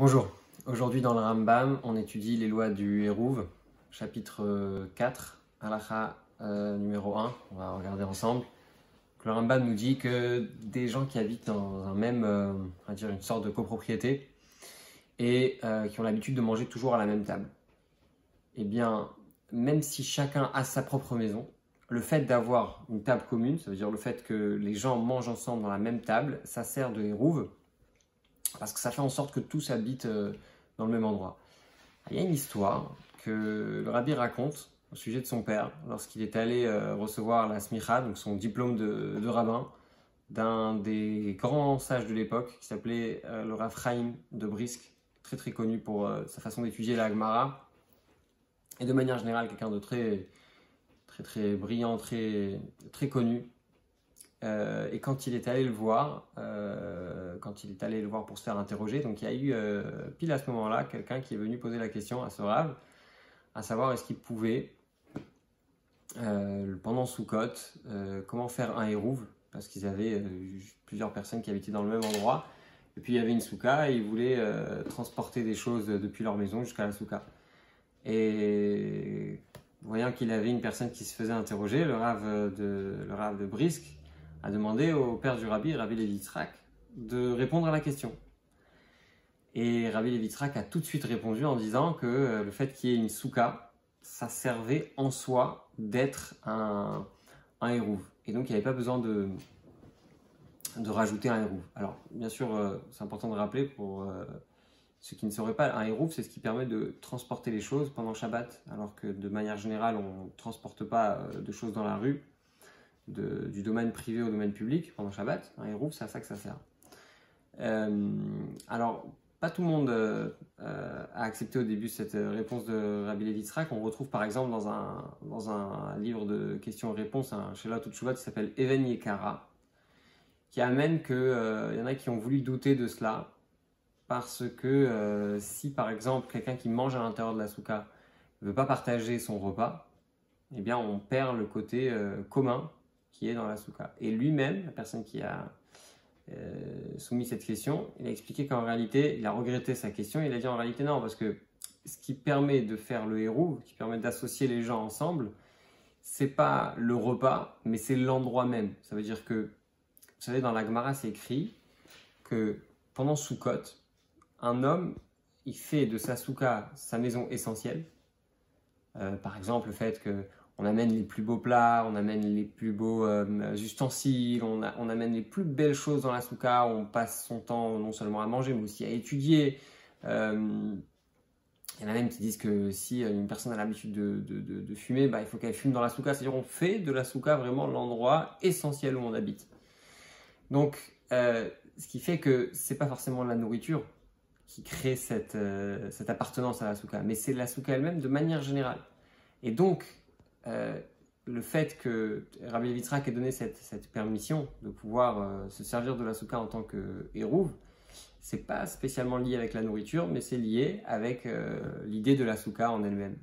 Bonjour, aujourd'hui dans le Rambam, on étudie les lois du Hérouv, chapitre 4, halakha numéro 1, on va regarder ensemble. Le Rambam nous dit que des gens qui habitent dans un même, on va dire une sorte de copropriété, et qui ont l'habitude de manger toujours à la même table, eh bien, même si chacun a sa propre maison, le fait d'avoir une table commune, ça veut dire le fait que les gens mangent ensemble dans la même table, ça sert de Hérouv, parce que ça fait en sorte que tous habitent dans le même endroit. Il y a une histoire que le rabbi raconte au sujet de son père, lorsqu'il est allé recevoir la smicha, donc son diplôme de rabbin, d'un des grands sages de l'époque, qui s'appelait le Rav Chaim de Brisk, très très connu pour sa façon d'étudier la Gemara, et de manière générale quelqu'un de très brillant, très connu. Et quand il est allé le voir, pour se faire interroger, donc il y a eu pile à ce moment-là quelqu'un qui est venu poser la question à ce Rav, à savoir est-ce qu'il pouvait pendant Soukot comment faire un Hérouv, parce qu'ils avaient plusieurs personnes qui habitaient dans le même endroit, et puis il y avait une souka et ils voulaient transporter des choses depuis leur maison jusqu'à la souka. Et voyant qu'il avait une personne qui se faisait interroger, le Rav de Brisk a demandé au père du Rabbi Levi Yitzhak, de répondre à la question. Et Rabbi Levi Yitzhak a tout de suite répondu en disant que le fait qu'il y ait une souka, ça servait en soi d'être un Hérouv. Et donc il n'y avait pas besoin de rajouter un Hérouv. Alors bien sûr, c'est important de rappeler pour ceux qui ne sauraient pas, un Hérouv, c'est ce qui permet de transporter les choses pendant Shabbat, alors que de manière générale, on ne transporte pas de choses dans la rue, du domaine privé au domaine public pendant Shabbat. Un Hérouv, c'est à ça que ça sert. Alors, pas tout le monde a accepté au début cette réponse de Rabbi Levi Yitzhak. On retrouve par exemple dans un livre de questions-réponses, un Shelat U'Teshuvot qui s'appelle Even Yekara, qui amène qu'il y en a qui ont voulu douter de cela, parce que si par exemple quelqu'un qui mange à l'intérieur de la souka ne veut pas partager son repas, eh bien on perd le côté commun qui est dans la souka. Et lui-même, la personne qui a soumis cette question, il a expliqué qu'en réalité, il a regretté sa question, il a dit en réalité non, parce que ce qui permet de faire le Hérouv, qui permet d'associer les gens ensemble, c'est pas le repas, mais c'est l'endroit même. Ça veut dire que, vous savez, dans la Gemara, c'est écrit que pendant Soukot, un homme, il fait de sa souka sa maison essentielle. Par exemple, le fait qu'on amène les plus beaux plats, on amène les plus beaux ustensiles, on amène les plus belles choses dans la souka, on passe son temps non seulement à manger, mais aussi à étudier. Il y en a même qui disent que si une personne a l'habitude de fumer, il faut qu'elle fume dans la souka. C'est-à-dire qu'on fait de la souka vraiment l'endroit essentiel où on habite. Donc, ce qui fait que c'est pas forcément la nourriture qui crée cette appartenance à la souka, mais c'est la souka elle-même de manière générale. Et donc, le fait que Rabbi Levi Yitzhak ait donné cette permission de pouvoir se servir de la souka en tant que Hérouv, c'est pas spécialement lié avec la nourriture, mais c'est lié avec l'idée de la souka en elle-même.